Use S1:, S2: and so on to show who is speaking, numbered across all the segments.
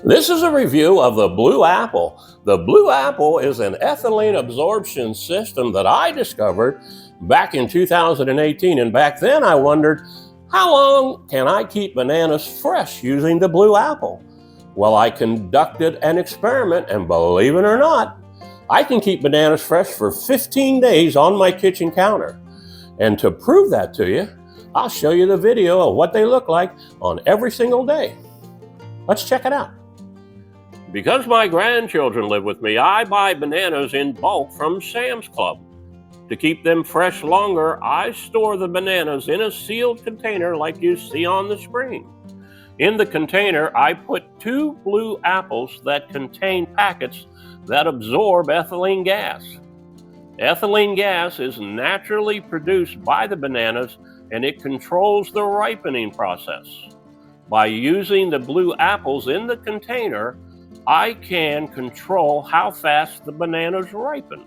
S1: This is a review of the Bluapple. The Bluapple is an ethylene absorption system that I discovered back in 2018. And back then I wondered, how long can I keep bananas fresh using the Bluapple? Well, I conducted an experiment, and believe it or not, I can keep bananas fresh for 15 days on my kitchen counter. And to prove that to you, I'll show you the video of what they look like on every single day. Let's check it out. Because my grandchildren live with me, I buy bananas in bulk from Sam's Club. To keep them fresh longer, I store the bananas in a sealed container like you see on the screen. In the container, I put 2 Bluapples that contain packets that absorb ethylene gas. Ethylene gas is naturally produced by the bananas, and it controls the ripening process. By using the Bluapples in the container, I can control how fast the bananas ripen.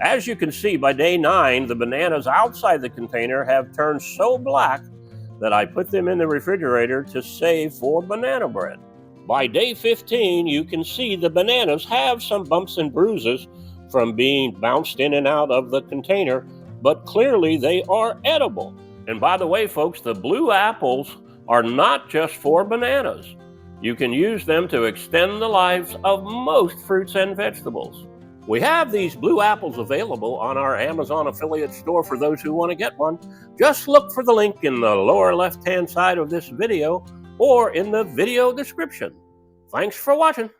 S1: As you can see, by day 9, the bananas outside the container have turned so black that I put them in the refrigerator to save for banana bread. By day 15, you can see the bananas have some bumps and bruises from being bounced in and out of the container, but clearly they are edible. And by the way, folks, the Bluapples are not just for bananas. You can use them to extend the lives of most fruits and vegetables. We have these Bluapples available on our Amazon affiliate store for those who want to get one. Just look for the link in the lower left-hand side of this video or in the video description. Thanks for watching.